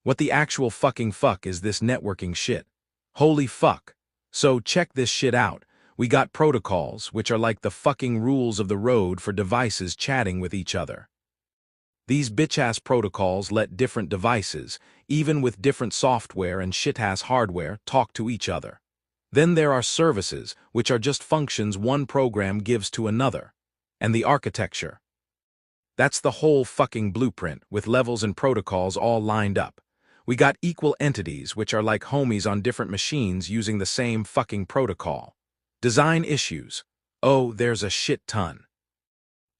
What the actual fucking fuck is this networking shit? Holy fuck. So check this shit out. We got protocols, which are like the fucking rules of the road for devices chatting with each other. These bitch-ass protocols let different devices, even with different software and shit-ass hardware, talk to each other. Then there are services, which are just functions one program gives to another. And the architecture. That's the whole fucking blueprint, with levels and protocols all lined up. We got equal entities, which are like homies on different machines using the same fucking protocol. Design issues. Oh, there's a shit ton.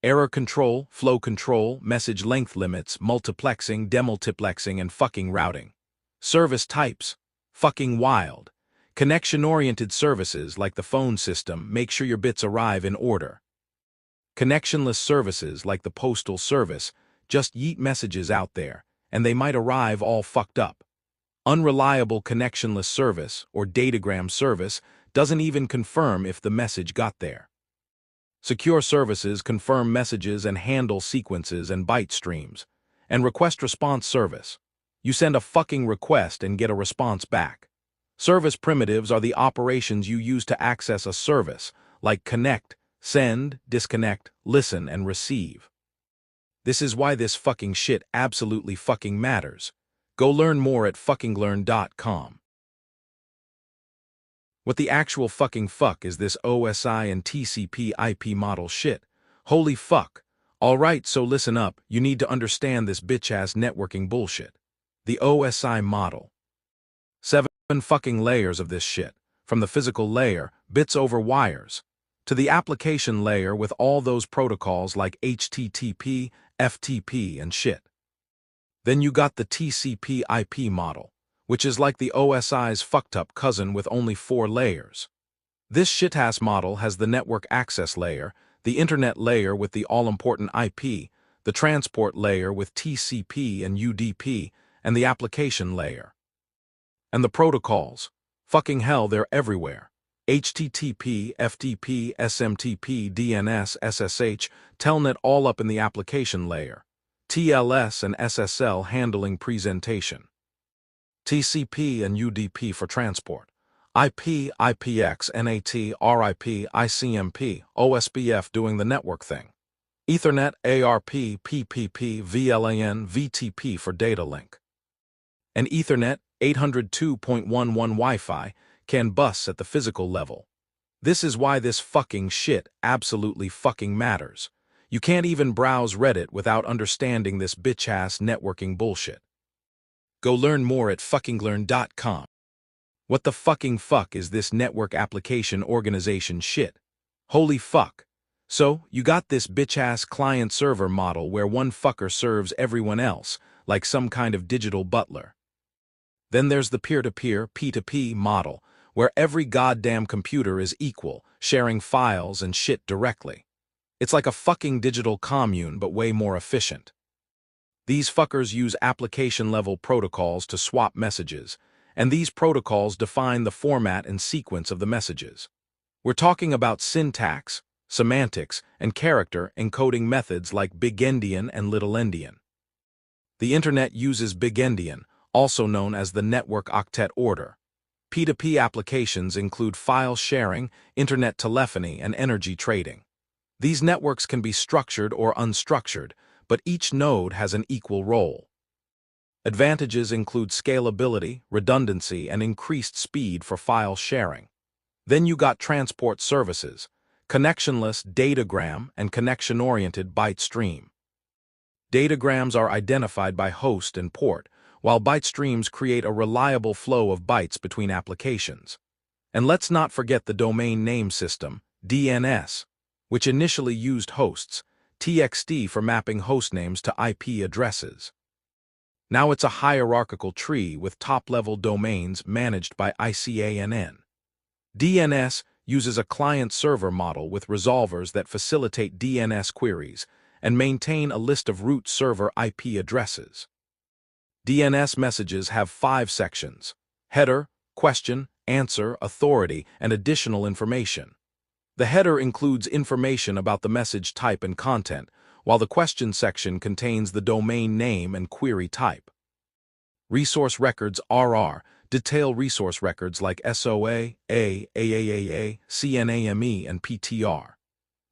Error control, flow control, message length limits, multiplexing, demultiplexing, and fucking routing. Service types. Fucking wild. Connection-oriented services like the phone system make sure your bits arrive in order. Connectionless services like the postal service just yeet messages out there, and they might arrive all fucked up. Unreliable connectionless service, or datagram service, doesn't even confirm if the message got there. Secure services confirm messages and handle sequences and byte streams. And request-response service. You send a fucking request and get a response back. Service primitives are the operations you use to access a service, like connect, send, disconnect, listen, and receive. This is why this fucking shit absolutely fucking matters. Go learn more at fuckinglearn.com. What the actual fucking fuck is this OSI and TCP IP model shit? Holy fuck. Alright, so listen up, you need to understand this bitch-ass networking bullshit. The OSI model. 7 fucking layers of this shit. From the physical layer, bits over wires, to the application layer with all those protocols like HTTP, FTP, and shit. Then you got the TCP IP model, which is like the OSI's fucked-up cousin with only 4 layers. This shitass model has the network access layer, the internet layer with the all-important IP, the transport layer with TCP and UDP, and the application layer. And the protocols. Fucking hell, they're everywhere. HTTP, FTP, SMTP, DNS, SSH, Telnet all up in the application layer. TLS and SSL handling presentation. TCP and UDP for transport. IP, IPX, NAT, RIP, ICMP, OSPF doing the network thing. Ethernet, ARP, PPP, VLAN, VTP for data link. And Ethernet, 802.11 Wi-Fi, can bus at the physical level. This is why this fucking shit absolutely fucking matters. You can't even browse Reddit without understanding this bitch-ass networking bullshit. Go learn more at fuckinglearn.com. What the fucking fuck is this network application organization shit? Holy fuck. So, you got this bitch-ass client-server model where one fucker serves everyone else, like some kind of digital butler. Then there's the peer-to-peer, P2P model, where every goddamn computer is equal, sharing files and shit directly. It's like a fucking digital commune, but way more efficient. These fuckers use application-level protocols to swap messages, and these protocols define the format and sequence of the messages. We're talking about syntax, semantics, and character encoding methods like big-endian and little-endian. The Internet uses big-endian, also known as the network octet order. P2P applications include file sharing, internet telephony, and energy trading. These networks can be structured or unstructured, but each node has an equal role. Advantages include scalability, redundancy, and increased speed for file sharing. Then you got transport services, connectionless datagram, and connection-oriented byte stream. Datagrams are identified by host and port, while byte streams create a reliable flow of bytes between applications. And let's not forget the domain name system, DNS, which initially used hosts, TXT for mapping hostnames to IP addresses. Now it's a hierarchical tree with top-level domains managed by ICANN. DNS uses a client-server model with resolvers that facilitate DNS queries and maintain a list of root server IP addresses. DNS messages have 5 sections: header, question, answer, authority, and additional information. The header includes information about the message type and content, while the question section contains the domain name and query type. Resource records RR detail resource records like SOA, AAAA, CNAME, and PTR.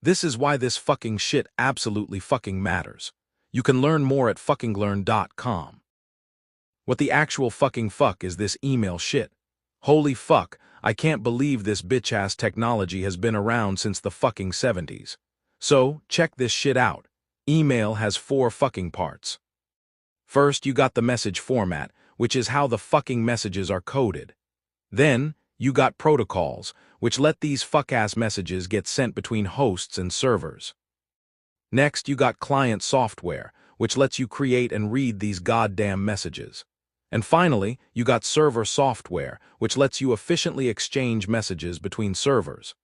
This is why this fucking shit absolutely fucking matters. You can learn more at fuckinglearn.com. What the actual fucking fuck is this email shit? Holy fuck, I can't believe this bitch-ass technology has been around since the fucking 70s. So, check this shit out. Email has 4 fucking parts. First, you got the message format, which is how the fucking messages are coded. Then, you got protocols, which let these fuck-ass messages get sent between hosts and servers. Next, you got client software, which lets you create and read these goddamn messages. And finally, you got server software, which lets you efficiently exchange messages between servers.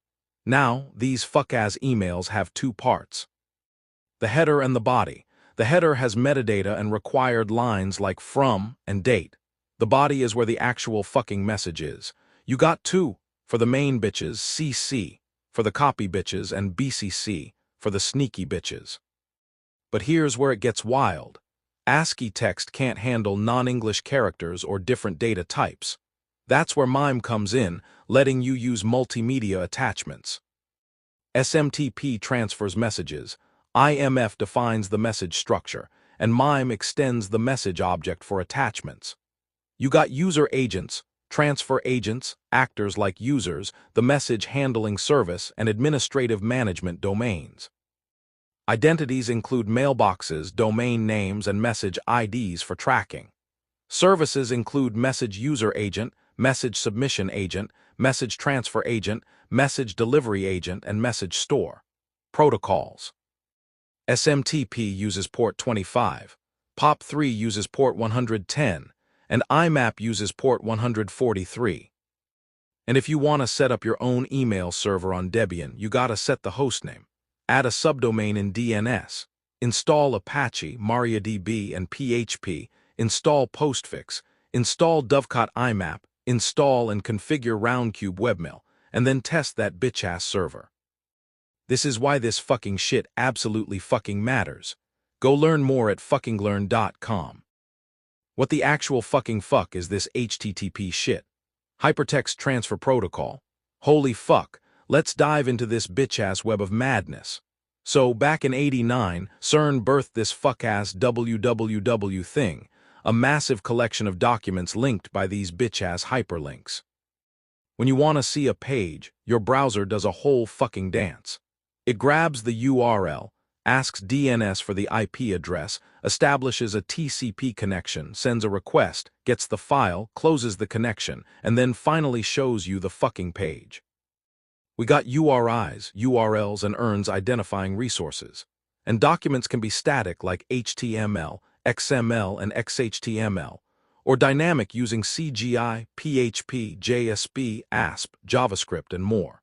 Now, these fuck-ass emails have 2 parts. The header and the body. The header has metadata and required lines like from and date. The body is where the actual fucking message is. You got 2, for the main bitches, CC, for the copy bitches, and BCC, for the sneaky bitches. But here's where it gets wild. ASCII text can't handle non-English characters or different data types. That's where MIME comes in, letting you use multimedia attachments. SMTP transfers messages, IMF defines the message structure, and MIME extends the message object for attachments. You got user agents, transfer agents, actors like users, the message handling service, and administrative management domains. Identities include mailboxes, domain names, and message IDs for tracking. Services include message user agent, message submission agent, message transfer agent, message delivery agent, and message store. Protocols. SMTP uses port 25, POP3 uses port 110, and IMAP uses port 143. And if you want to set up your own email server on Debian, you gotta set the hostname. Add a subdomain in DNS, install Apache, MariaDB, and PHP, install Postfix, install Dovecot IMAP, install and configure Roundcube Webmail, and then test that bitch-ass server. This is why this fucking shit absolutely fucking matters. Go learn more at fuckinglearn.com. What the actual fucking fuck is this HTTP shit? Hypertext Transfer Protocol. Holy fuck. Let's dive into this bitch-ass web of madness. So, back in '89, CERN birthed this fuck-ass www thing, a massive collection of documents linked by these bitch-ass hyperlinks. When you want to see a page, your browser does a whole fucking dance. It grabs the URL, asks DNS for the IP address, establishes a TCP connection, sends a request, gets the file, closes the connection, and then finally shows you the fucking page. We got URIs, URLs, and URNs identifying resources. And documents can be static like HTML, XML, and XHTML, or dynamic using CGI, PHP, JSP, ASP, JavaScript, and more.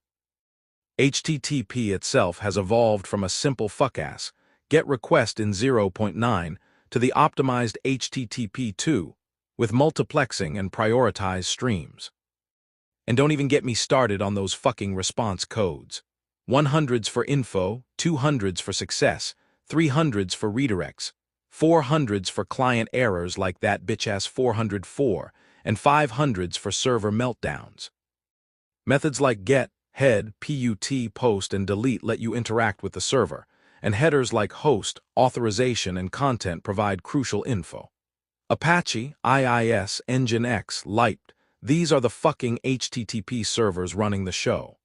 HTTP itself has evolved from a simple fuck-ass GET request in 0.9 to the optimized HTTP2 with multiplexing and prioritized streams. And don't even get me started on those fucking response codes. 100s for info, 200s for success, 300s for redirects, 400s for client errors like that bitch-ass 404, and 500s for server meltdowns. Methods like get, head, put, post, and delete let you interact with the server, and headers like host, authorization, and content provide crucial info. Apache, IIS, Nginx, Lite, these are the fucking HTTP servers running the show.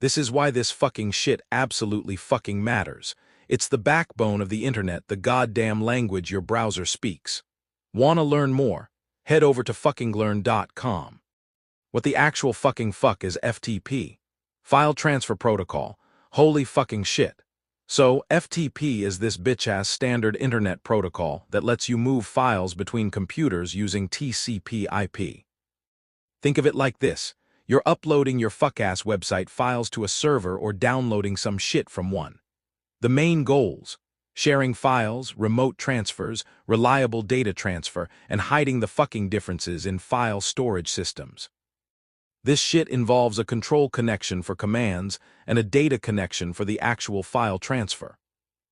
This is why this fucking shit absolutely fucking matters. It's the backbone of the internet, the goddamn language your browser speaks. Wanna learn more? Head over to fuckinglearn.com. What the actual fucking fuck is FTP? File Transfer Protocol. Holy fucking shit. So, FTP is this bitch-ass standard internet protocol that lets you move files between computers using TCP/IP. Think of it like this. You're uploading your fuck-ass website files to a server or downloading some shit from one. The main goals: sharing files, remote transfers, reliable data transfer, and hiding the fucking differences in file storage systems. This shit involves a control connection for commands and a data connection for the actual file transfer.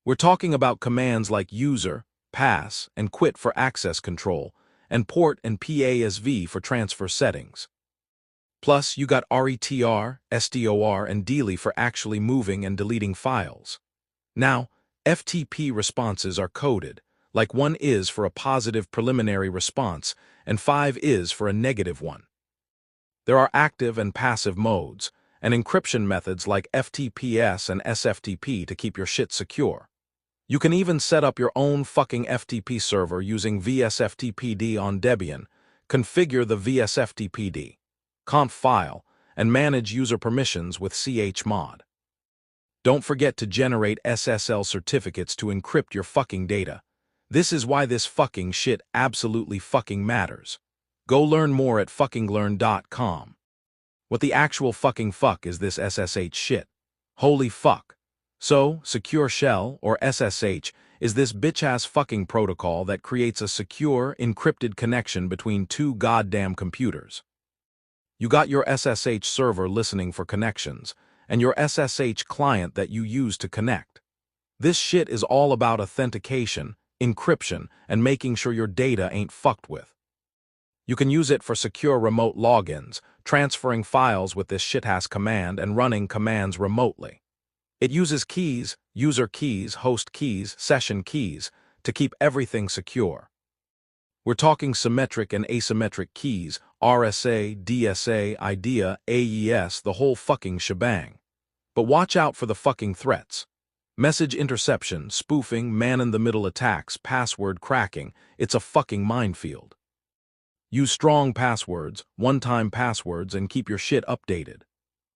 We're talking about commands like user, pass, and quit for access control, and port and PASV for transfer settings. Plus, you got RETR, SDOR, and DELY for actually moving and deleting files. Now, FTP responses are coded, like 1 is for a positive preliminary response and 5 is for a negative one. There are active and passive modes, and encryption methods like FTPS and SFTP to keep your shit secure. You can even set up your own fucking FTP server using VSFTPD on Debian, configure the VSFTPD conf file, and manage user permissions with chmod. Don't forget to generate SSL certificates to encrypt your fucking data. This is why this fucking shit absolutely fucking matters. Go learn more at fuckinglearn.com. What the actual fucking fuck is this SSH shit? Holy fuck. So, Secure Shell, or SSH, is this bitch-ass fucking protocol that creates a secure, encrypted connection between two goddamn computers. You got your SSH server listening for connections, and your SSH client that you use to connect. This shit is all about authentication, encryption, and making sure your data ain't fucked with. You can use it for secure remote logins, transferring files with this shit-ass command and running commands remotely. It uses keys, user keys, host keys, session keys, to keep everything secure. We're talking symmetric and asymmetric keys, RSA, DSA, IDEA, AES, the whole fucking shebang. But watch out for the fucking threats. Message interception, spoofing, man-in-the-middle attacks, password cracking, it's a fucking minefield. Use strong passwords, one-time passwords, and keep your shit updated.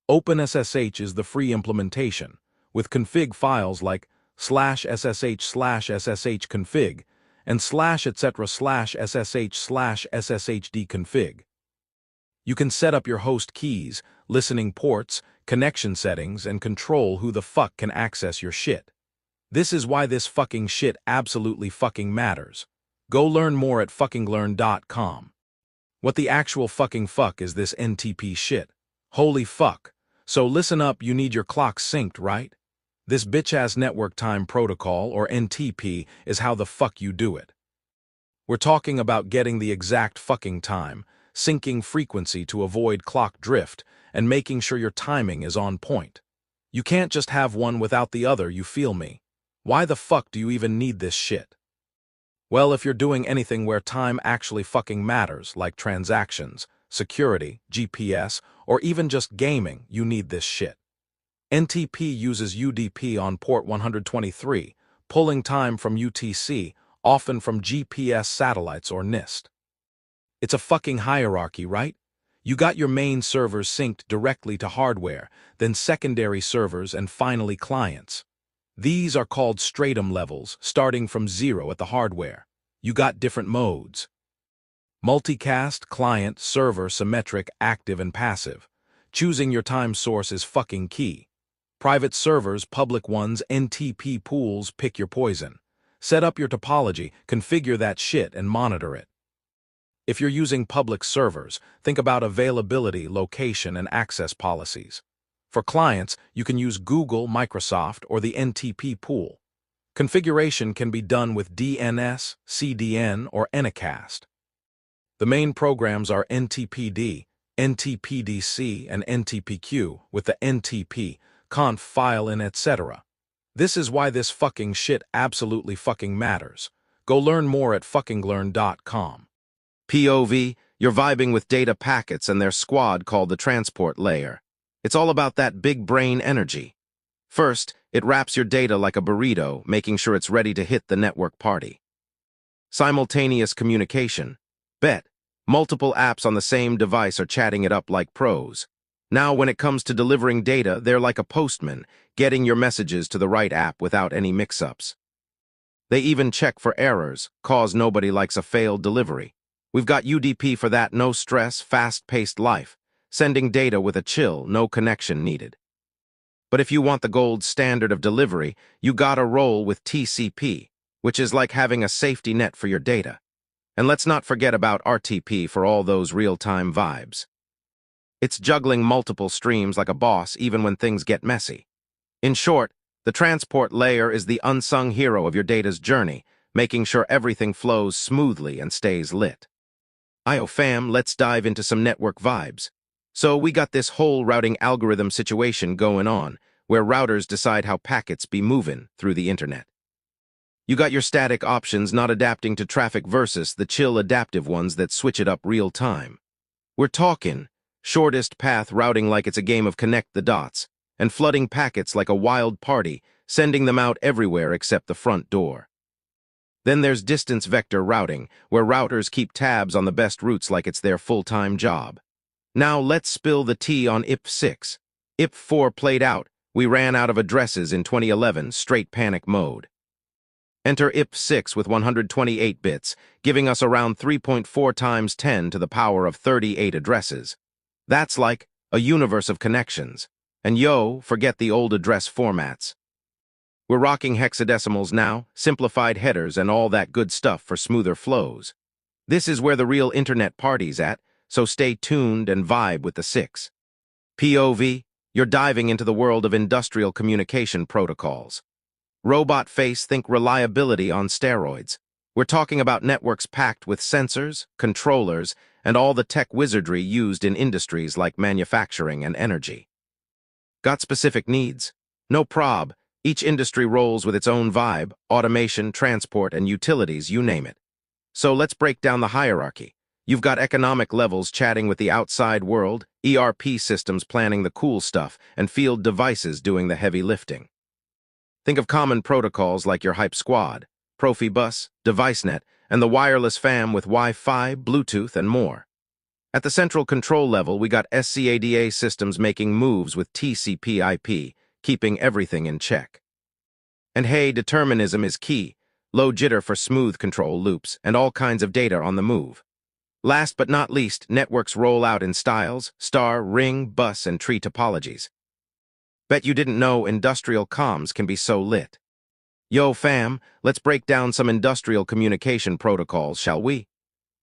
OpenSSH is the free implementation, with config files like /ssh/ssh config and /etc/ssh/sshd config. You can set up your host keys, listening ports, connection settings, and control who the fuck can access your shit. This is why this fucking shit absolutely fucking matters. Go learn more at fuckinglearn.com. What the actual fucking fuck is this NTP shit? Holy fuck. So listen up, you need your clock synced, right? This bitch-ass network time protocol, or NTP, is how the fuck you do it. We're talking about getting the exact fucking time, syncing frequency to avoid clock drift, and making sure your timing is on point. You can't just have one without the other, you feel me? Why the fuck do you even need this shit? Well, if you're doing anything where time actually fucking matters, like transactions, security, GPS, or even just gaming, you need this shit. NTP uses UDP on port 123, pulling time from UTC, often from GPS satellites or NIST. It's a fucking hierarchy, right? You got your main servers synced directly to hardware, then secondary servers, and finally clients. These are called stratum levels, starting from 0 at the hardware. You got different modes. Multicast, client, server, symmetric, active, and passive. Choosing your time source is fucking key. Private servers, public ones, NTP pools, pick your poison. Set up your topology, configure that shit, and monitor it. If you're using public servers, think about availability, location, and access policies. For clients, you can use Google, Microsoft, or the NTP pool. Configuration can be done with DNS, CDN, or Anycast. The main programs are NTPD, NTPDC, and NTPQ, with the NTP, conf file, and etc. This is why this fucking shit absolutely fucking matters. Go learn more at fuckinglearn.com. POV, you're vibing with data packets and their squad called the transport layer. It's all about that big brain energy. First, it wraps your data like a burrito, making sure it's ready to hit the network party. Simultaneous communication. Bet, multiple apps on the same device are chatting it up like pros. Now, when it comes to delivering data, they're like a postman, getting your messages to the right app without any mix-ups. They even check for errors, cause nobody likes a failed delivery. We've got UDP for that no-stress, fast-paced life, sending data with a chill, no connection needed. But if you want the gold standard of delivery, you gotta roll with TCP, which is like having a safety net for your data. And let's not forget about RTP for all those real-time vibes. It's juggling multiple streams like a boss even when things get messy. In short, the transport layer is the unsung hero of your data's journey, making sure everything flows smoothly and stays lit. Io fam, let's dive into some network vibes. So we got this whole routing algorithm situation going on, where routers decide how packets be moving through the internet. You got your static options not adapting to traffic versus the chill adaptive ones that switch it up real time. We're talking shortest path routing like it's a game of connect the dots, and flooding packets like a wild party, sending them out everywhere except the front door. Then there's distance vector routing, where routers keep tabs on the best routes like it's their full-time job. Now let's spill the tea on IP6. IP4 played out. We ran out of addresses in 2011, straight panic mode. Enter IP6 with 128 bits, giving us around 3.4 times 10 to the power of 38 addresses. That's like a universe of connections. And yo, forget the old address formats. We're rocking hexadecimals now, simplified headers and all that good stuff for smoother flows. This is where the real internet party's at, so stay tuned and vibe with the 6. POV, you're diving into the world of industrial communication protocols. Robot face, think reliability on steroids. We're talking about networks packed with sensors, controllers, and all the tech wizardry used in industries like manufacturing and energy. Got specific needs? No prob. Each industry rolls with its own vibe, automation, transport, and utilities, you name it. So let's break down the hierarchy. You've got economic levels chatting with the outside world, ERP systems planning the cool stuff, and field devices doing the heavy lifting. Think of common protocols like your Hype Squad, Profibus, DeviceNet, and the wireless fam with Wi-Fi, Bluetooth, and more. At the central control level, we got SCADA systems making moves with TCP/IP, keeping everything in check. And hey, determinism is key. Low jitter for smooth control loops, and all kinds of data on the move. Last but not least, networks roll out in styles, star, ring, bus, and tree topologies. Bet you didn't know industrial comms can be so lit. Yo fam, let's break down some industrial communication protocols, shall we?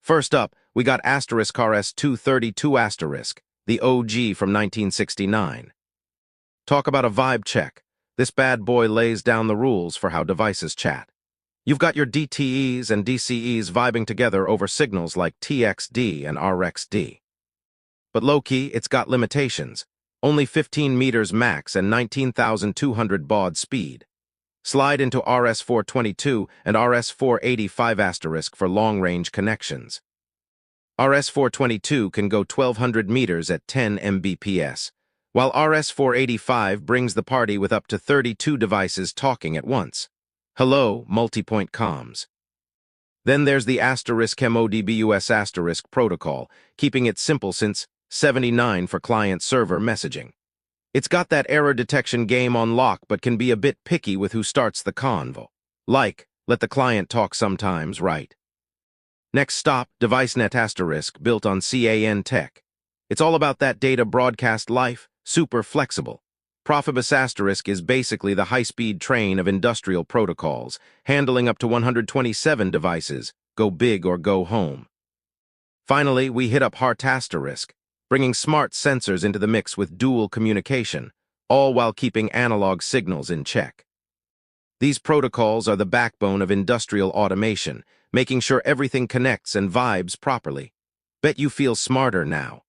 First up, we got *RS-232*, the OG from 1969. Talk about a vibe check. This bad boy lays down the rules for how devices chat. You've got your DTEs and DCEs vibing together over signals like TXD and RXD. But low-key, it's got limitations. Only 15 meters max and 19,200 baud speed. Slide into RS-422 and RS-485* for long-range connections. RS-422 can go 1,200 meters at 10 Mbps, while RS-485 brings the party with up to 32 devices talking at once. Hello, multipoint comms. Then there's the *MODBUS* protocol, keeping it simple since 79 for client-server messaging. It's got that error detection game on lock but can be a bit picky with who starts the convo. Like, let the client talk sometimes, right? Next stop, DeviceNet*, built on CAN tech. It's all about that data broadcast life, super flexible. Profibus* is basically the high-speed train of industrial protocols, handling up to 127 devices, go big or go home. Finally, we hit up HART*, bringing smart sensors into the mix with dual communication, all while keeping analog signals in check. These protocols are the backbone of industrial automation, making sure everything connects and vibes properly. Bet you feel smarter now.